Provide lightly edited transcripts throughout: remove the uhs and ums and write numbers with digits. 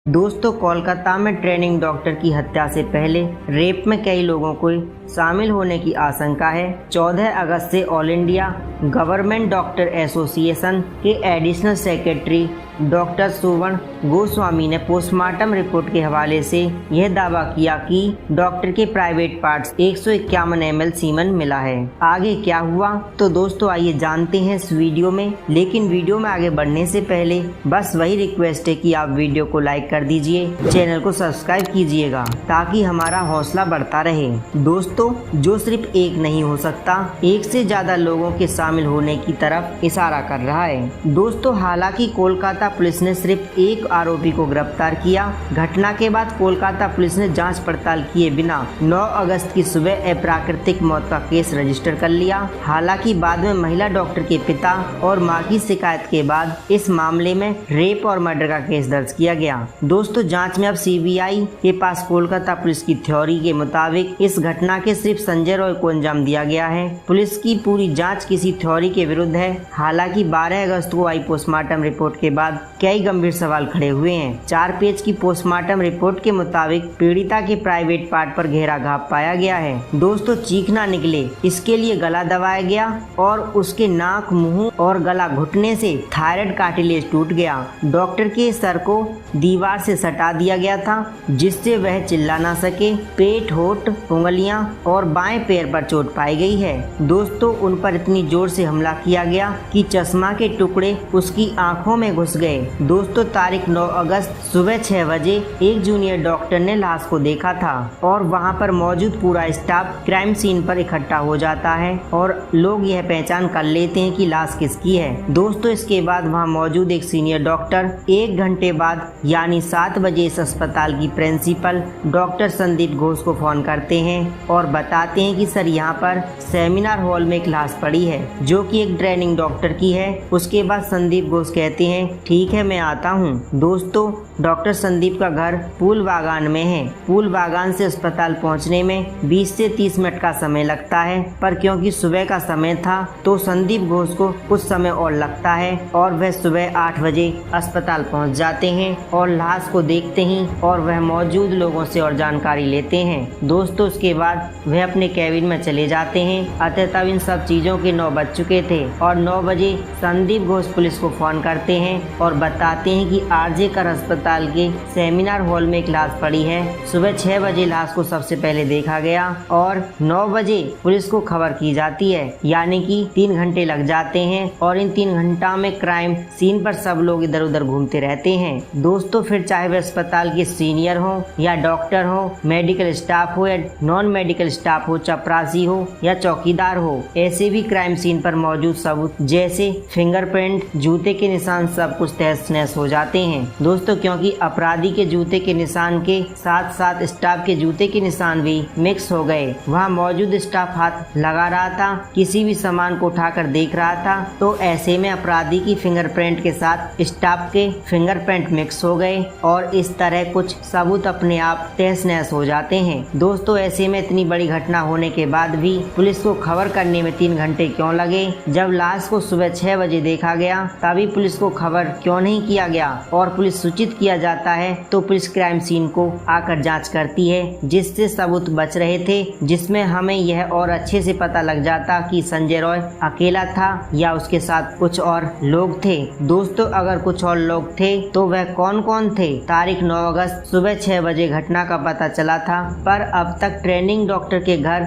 दोस्तों, कोलकाता में training doctor की हत्या से पहले रेप में कई लोगों को शामिल होने की आशंका है। 14 अगस्त से all India government doctor association के एडिशनल सेक्रेटरी डॉक्टर सुवर्ण गोस्वामी ने पोस्टमार्टम रिपोर्ट के हवाले से यह दावा किया कि डॉक्टर के प्राइवेट पार्ट्स 151 ml सीमेन मिला है। आगे क्या हुआ तो दोस्तों आइए जानते हैं इस वीडियो में। लेकिन वीडियो में आगे बढ़ने से पहले बस वही रिक्वेस्ट है कि आप वीडियो को लाइक कर दीजिए, चैनल को सब्सक्राइब कीजिएगा ताकि हमारा हौसला बढ़ता रहे। दोस्तों, जो सिर्फ एक नहीं हो सकता, एक से ज्यादा लोगों के शामिल होने की तरफ इशारा कर रहा है। दोस्तों, हालांकि कोलकाता पुलिस ने सिर्फ एक आरोपी को गिरफ्तार किया। घटना के बाद कोलकाता पुलिस ने जांच पड़ताल किए बिना 9 अगस्त की सुबह अप्राकृतिक मौत का केस रजिस्टर कर लिया। हालांकि बाद में महिला डॉक्टर के पिता और मां की शिकायत के बाद इस मामले में रेप और मर्डर का केस दर्ज किया गया। दोस्तों, जांच में अब सीबीआई के पास कोलकाता पुलिस की थ्योरी के मुताबिक इस घटना के सिर्फ संजय रॉय को अंजाम दिया गया है। पुलिस की पूरी जाँच किसी थ्योरी के विरुद्ध है। हालांकि 12 अगस्त को आई पोस्टमार्टम रिपोर्ट के बाद कई गंभीर सवाल खड़े हुए हैं। 4 पेज की पोस्टमार्टम रिपोर्ट के मुताबिक पीड़िता के प्राइवेट पार्ट पर गहरा घाव पाया गया है। दोस्तों, चीख ना निकले इसके लिए गला दबाया गया और उसके नाक, मुंह और गला घुटने से थायराइड कार्टिलेज टूट गया। डॉक्टर के सर को दीवार से सटा दिया गया था जिससे वह चिल्ला ना सके। पेट, होठ, उंगलियां और बाएं पैर पर चोट पाई गई है। दोस्तों, उन पर इतनी जोर से हमला किया गया कि चश्मा के टुकड़े उसकी आंखों में घुस गए। दोस्तों, तारीख 9 अगस्त सुबह 6 बजे एक जूनियर डॉक्टर ने लाश को देखा था और वहां पर मौजूद पूरा स्टाफ क्राइम सीन पर इकट्ठा हो जाता है और लोग यह पहचान कर लेते हैं कि लाश किसकी है। दोस्तों, इसके बाद वहां मौजूद एक सीनियर डॉक्टर 1 घंटे बाद यानी 7 बजे इस अस्पताल की प्रिंसिपल डॉक्टर संदीप घोष को फोन करते हैं और बताते हैं कि सर, यहाँ पर सेमिनार हॉल में एक लाश पड़ी है जो कि एक ट्रेनिंग डॉक्टर की है। उसके बाद संदीप घोष कहते हैं ठीक है, मैं आता हूँ। दोस्तों, डॉक्टर संदीप का घर पूल बागान में है। पूल बागान से अस्पताल पहुँचने में 20 से 30 मिनट का समय लगता है, पर क्योंकि सुबह का समय था तो संदीप घोष को कुछ समय और लगता है और वह सुबह 8 बजे अस्पताल पहुँच जाते हैं और लाश को देखते ही और वह मौजूद लोगों से और जानकारी लेते हैं। दोस्तों, उसके बाद वह अपने कैबिन में चले जाते हैं। अतः तब इन सब चीजों के 9 बज चुके थे और 9 बजे संदीप घोष पुलिस को फोन करते हैं और बताते हैं कि आरजे कर अस्पताल के सेमिनार हॉल में एक लाश पड़ी है। सुबह 6 बजे लाश को सबसे पहले देखा गया और 9 बजे पुलिस को खबर की जाती है, यानी कि 3 घंटे लग जाते हैं और इन 3 घंटा में क्राइम सीन पर सब लोग इधर उधर घूमते रहते हैं। दोस्तों, फिर चाहे वे अस्पताल के सीनियर हो या डॉक्टर हो, मेडिकल स्टाफ हो या नॉन मेडिकल स्टाफ हो, चपरासी हो या चौकीदार हो, ऐसे भी क्राइम सीन पर मौजूद सबूत जैसे फिंगरप्रिंट, जूते के निशान सब कुछ तहस नहस हो जाते हैं। दोस्तों, क्योंकि अपराधी के जूते के निशान के साथ साथ स्टाफ के जूते के निशान भी मिक्स हो गए। वहाँ मौजूद स्टाफ हाथ लगा रहा था, किसी भी सामान को उठाकर देख रहा था, तो ऐसे में अपराधी की फिंगरप्रिंट के साथ स्टाफ के फिंगरप्रिंट मिक्स हो गए और इस तरह कुछ सबूत अपने आप तहस नहस हो जाते हैं। दोस्तों, ऐसे में इतनी बड़ी घटना होने के बाद भी पुलिस को खबर करने में 3 घंटे क्यों लगे? जब लाश को सुबह 6 बजे देखा गया तभी पुलिस को खबर क्यों नहीं किया गया और पुलिस सूचित किया जाता है तो पुलिस क्राइम सीन को आकर जांच करती है, जिससे सबूत बच रहे थे, जिसमें हमें यह और अच्छे से पता लग जाता कि संजय रॉय अकेला था या उसके साथ कुछ और लोग थे। दोस्तों, अगर कुछ और लोग थे तो वह कौन कौन थे? तारीख 9 अगस्त सुबह 6 बजे घटना का पता चला था, पर अब तक ट्रेनिंग डॉक्टर के घर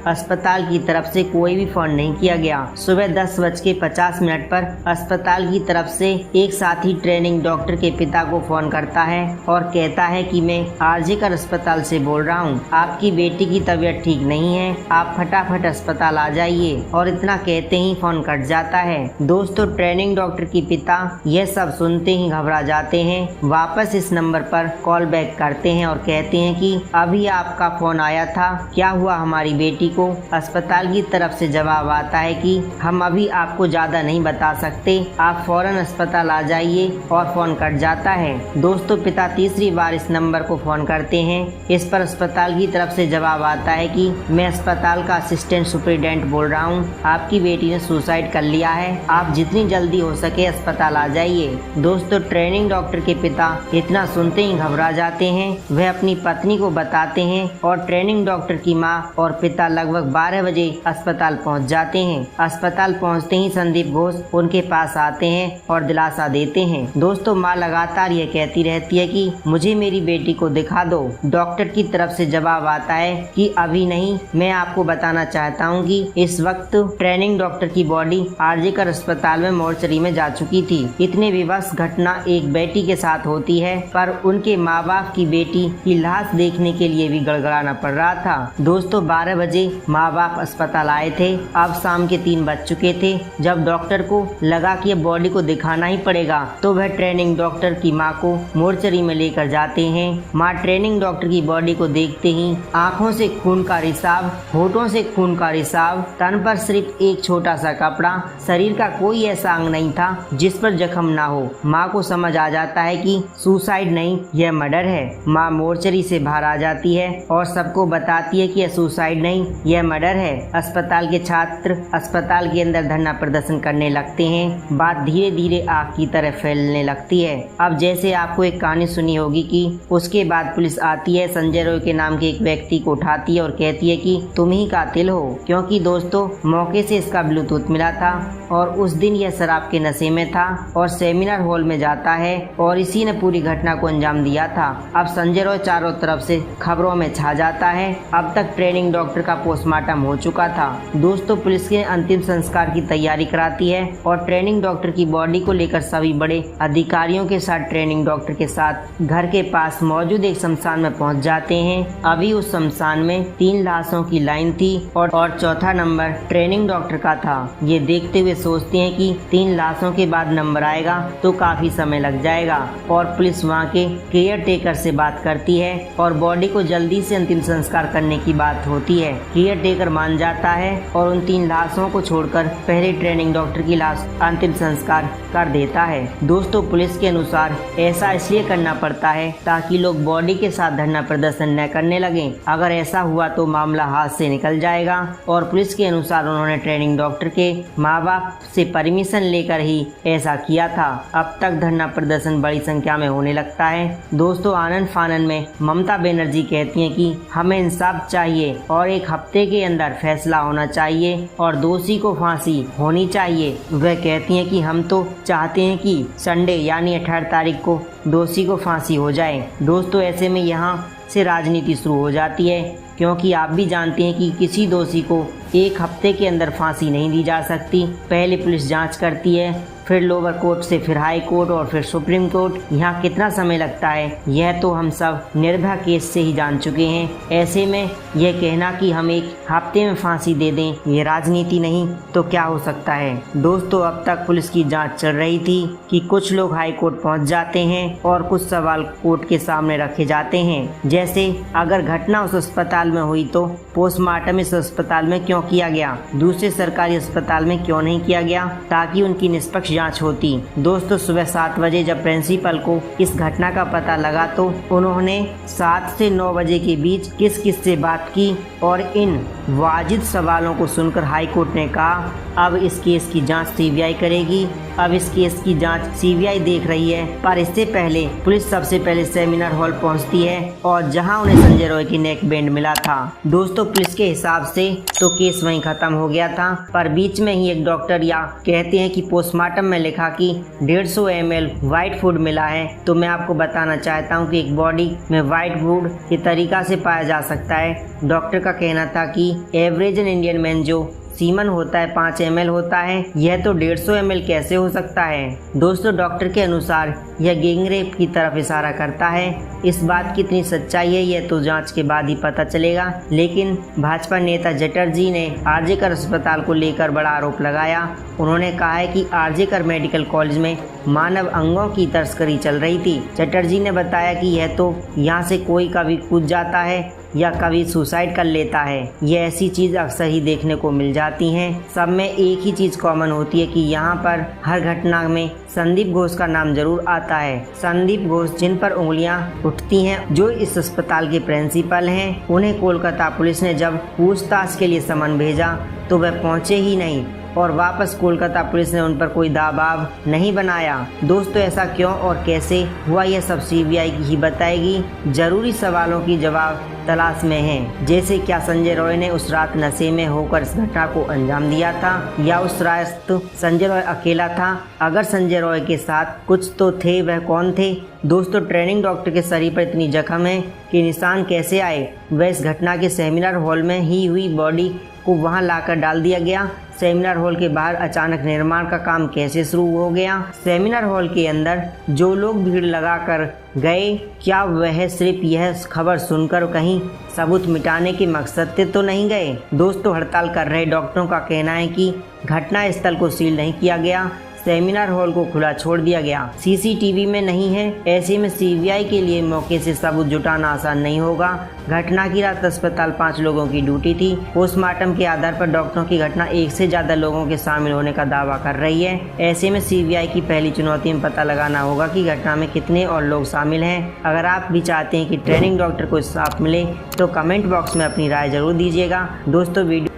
अस्पताल की तरफ से कोई भी फोन नहीं किया गया। सुबह 10:50 पर अस्पताल की तरफ से एक साथी ट्रेनिंग डॉक्टर के पिता को फोन करता है और कहता है कि मैं आरजे कर अस्पताल से बोल रहा हूँ, आपकी बेटी की तबीयत ठीक नहीं है, आप फटाफट अस्पताल आ जाइए। और इतना कहते ही फोन कट जाता है। दोस्तों, ट्रेनिंग डॉक्टर की पिता यह सब सुनते ही घबरा जाते हैं, वापस इस नंबर पर कॉल बैक करते हैं और कहते हैं कि अभी आपका फोन आया था, क्या हुआ हमारी बेटी को? अस्पताल की तरफ से जवाब आता है कि हम अभी आपको ज्यादा नहीं बता सकते, सकते, आप फौरन अस्पताल आ जाइए। और फोन कट जाता है। दोस्तों पिता तीसरी बार इस नंबर को फोन करते हैं। इस पर अस्पताल की तरफ से जवाब आता है कि मैं अस्पताल का असिस्टेंट सुपरिटेंडेंट बोल रहा हूँ, आपकी बेटी ने सुसाइड कर लिया है, आप जितनी जल्दी हो सके अस्पताल आ जाइए। दोस्तों ट्रेनिंग डॉक्टर के पिता इतना सुनते ही घबरा जाते हैं। वह अपनी पत्नी को बताते हैं और ट्रेनिंग डॉक्टर की माँ और पिता लगभग 12 बजे अस्पताल पहुंच जाते हैं। अस्पताल पहुंचते ही संदीप घोष उनके पास आते हैं और दिलासा देते हैं। दोस्तों माँ लगातार यह कहती रहती है कि मुझे मेरी बेटी को दिखा दो। डॉक्टर की तरफ से जवाब आता है कि अभी नहीं, मैं आपको बताना चाहता हूँ कि इस वक्त ट्रेनिंग डॉक्टर की बॉडी आरजीकर अस्पताल में मोर्चरी में जा चुकी थी। इतनी विवश घटना एक बेटी के साथ होती है, पर उनके माँ बाप की बेटी की लाश देखने के लिए भी गड़गड़ाना पड़ रहा था। दोस्तों 12 बजे माँ बाप अस्पताल आए थे। अब शाम के 3 बज चुके थे। जब डॉक्टर को लगा कि बॉडी को दिखाना ही पड़ेगा तो वह ट्रेनिंग डॉक्टर की माँ को मोर्चरी में लेकर जाते हैं। माँ ट्रेनिंग डॉक्टर की बॉडी को देखते ही आंखों से खून का रिसाव, होठों से खून का रिसाव, तन पर सिर्फ एक छोटा सा कपड़ा, शरीर का कोई ऐसा अंग नहीं था जिस पर जख्म ना हो। माँ को समझ आ जाता है कि सुसाइड नहीं, यह मर्डर है। माँ मोर्चरी से बाहर आ जाती है और सबको बताती है कि यह सुसाइड नहीं, यह मर्डर है। अस्पताल के छात्र अस्पताल के अंदर धरना प्रदर्शन करने लगते हैं। बात धीरे धीरे आग की तरह फैलने लगती है। अब जैसे आपको एक कहानी सुनी होगी कि उसके बाद पुलिस आती है, संजय रॉय के नाम के एक व्यक्ति को उठाती है और कहती है कि तुम ही कातिल हो, क्योंकि दोस्तों मौके से इसका ब्लूटूथ मिला था और उस दिन यह शराब के नशे में था और सेमिनार हॉल में जाता है और इसी ने पूरी घटना को अंजाम दिया था। अब संजय रॉय चारों तरफ से खबरों में छा जाता है। अब तक ट्रेनिंग डॉक्टर का पोस्टमार्टम हो चुका था। दोस्तों पुलिस के अंतिम संस्कार की तैयारी कराती है और ट्रेनिंग डॉक्टर की बॉडी को लेकर सभी बड़े अधिकारियों के साथ ट्रेनिंग डॉक्टर के साथ घर के पास मौजूद एक शमशान में पहुंच जाते हैं। अभी उस शमशान में 3 लाशों की लाइन थी और चौथा नंबर ट्रेनिंग डॉक्टर का था। ये देखते हुए सोचते हैं कि 3 लाशों के बाद नंबर आएगा तो काफी समय लग जाएगा और पुलिस वहाँ के केयर टेकर से बात करती है और बॉडी को जल्दी से अंतिम संस्कार करने की बात होती है। केयर टेकर मान जाता है और उन 3 लाशों को छोड़कर पहले ट्रेनिंग डॉक्टर की लाश अंतिम संस्कार कर देता है। दोस्तों पुलिस के अनुसार ऐसा इसलिए करना पड़ता है ताकि लोग बॉडी के साथ धरना प्रदर्शन न करने लगें। अगर ऐसा हुआ तो मामला हाथ से निकल जाएगा और पुलिस के अनुसार उन्होंने ट्रेनिंग डॉक्टर के माँ बाप से परमिशन लेकर ही ऐसा किया था। अब तक धरना प्रदर्शन बड़ी संख्या में होने लगता है। दोस्तों आनन फानन में ममता बनर्जी कहती हैं कि हमें इंसाफ चाहिए और 1 हफ्ते के अंदर फैसला होना चाहिए और दोषी को फांसी होनी चाहिए। वह कहती हैं कि हम तो चाहते हैं कि संडे यानी 18 तारीख को दोषी को फांसी हो जाए। दोस्तों ऐसे में यहाँ से राजनीति शुरू हो जाती है, क्योंकि आप भी जानते हैं कि किसी दोषी को 1 हफ्ते के अंदर फांसी नहीं दी जा सकती। पहले पुलिस जांच करती है, फिर लोअर कोर्ट से फिर हाई कोर्ट और फिर सुप्रीम कोर्ट। यहाँ कितना समय लगता है यह तो हम सब निर्भया केस से ही जान चुके हैं। ऐसे में यह कहना कि हम 1 हफ्ते में फांसी दे दें, ये राजनीति नहीं तो क्या हो सकता है। दोस्तों अब तक पुलिस की जांच चल रही थी कि कुछ लोग हाई कोर्ट पहुँच जाते हैं और कुछ सवाल कोर्ट के सामने रखे जाते हैं, जैसे अगर घटना उस अस्पताल में हुई तो पोस्टमार्टम इस अस्पताल में क्यों किया गया, दूसरे सरकारी अस्पताल में क्यों नहीं किया गया, ताकि उनकी निष्पक्ष जांच होती। दोस्तों सुबह 7 बजे जब प्रिंसिपल को इस घटना का पता लगा तो उन्होंने 7 से 9 बजे के बीच किस किस से बात की और इन वाजिद सवालों को सुनकर हाई कोर्ट ने कहा अब इस केस की जांच सीबीआई करेगी। अब इस केस की जांच सीबीआई देख रही है, पर इससे पहले पुलिस सबसे पहले सेमिनार हॉल पहुंचती है और जहां उन्हें संजय रॉय की नेक बैंड मिला था। दोस्तों पुलिस के हिसाब से तो केस वहीं खत्म हो गया था, पर बीच में ही एक डॉक्टर या कहते हैं कि पोस्टमार्टम में लिखा कि 150 ml व्हाइट फूड मिला है। तो मैं आपको बताना चाहता हूं कि एक बॉडी में व्हाइट फूड के तरीका से पाया जा सकता है। डॉक्टर का कहना था कि एवरेज इंडियन मैन जो सीमन होता है 5 ml होता है, यह तो 150 ml कैसे हो सकता है। दोस्तों डॉक्टर के अनुसार यह गैंगरेप की तरफ इशारा करता है। इस बात की इतनी सच्चाई है यह तो जांच के बाद ही पता चलेगा, लेकिन भाजपा नेता चटर्जी ने आरजेकर अस्पताल को लेकर बड़ा आरोप लगाया। उन्होंने कहा है कि आरजेकर मेडिकल कॉलेज में मानव अंगों की तस्करी चल रही थी। चटर्जी ने बताया कि यह तो यहाँ से कोई कभी कूद जाता है, या कभी सुसाइड कर लेता है। ये ऐसी चीज अक्सर ही देखने को मिल जाती हैं। सब में एक ही चीज कॉमन होती है कि यहाँ पर हर घटना में संदीप घोष का नाम जरूर आता है। संदीप घोष जिन पर उंगलियां उठती हैं, जो इस अस्पताल के प्रिंसिपल हैं, उन्हें कोलकाता पुलिस ने जब पूछताछ के लिए समन भेजा तो वह पहुंचे ही नहीं और वापस कोलकाता पुलिस ने उन पर कोई दबाव नहीं बनाया। दोस्तों, ऐसा क्यों और कैसे हुआ, यह सब सीबीआई ही बताएगी। जरूरी सवालों की जवाब तलाश में है, जैसे क्या संजय रॉय ने उस रात नशे में होकर इस घटना को अंजाम दिया था या उस रात संजय रॉय अकेला था। अगर संजय रॉय के साथ कुछ तो थे, वह कौन थे। दोस्तों, ट्रेनिंग डॉक्टर के शरीर पर इतनी जख्म है कि निशान कैसे आए। वह इस घटना के सेमिनार हॉल में ही हुई बॉडी को वहां लाकर डाल दिया गया। सेमिनार हॉल के बाहर अचानक निर्माण का काम कैसे शुरू हो गया। सेमिनार हॉल के अंदर जो लोग भीड़ लगाकर गए, क्या वह सिर्फ यह खबर सुनकर कहीं सबूत मिटाने के मकसद से तो नहीं गए। दोस्तों, हड़ताल कर रहे डॉक्टरों का कहना है कि घटना स्थल को सील नहीं किया गया, सेमिनार हॉल को खुला छोड़ दिया गया, सीसीटीवी में नहीं है। ऐसे में सीबीआई के लिए मौके से सबूत जुटाना आसान नहीं होगा। घटना की रात अस्पताल 5 लोगों की ड्यूटी थी। पोस्टमार्टम के आधार पर डॉक्टरों की घटना 1 से ज्यादा लोगों के शामिल होने का दावा कर रही है। ऐसे में सीबीआई की पहली चुनौती में पता लगाना होगा कि घटना में कितने और लोग शामिल हैं। अगर आप भी चाहते हैं कि ट्रेनिंग डॉक्टर को इंसाफ मिले तो कमेंट बॉक्स में अपनी राय जरूर दीजिएगा। दोस्तों, वीडियो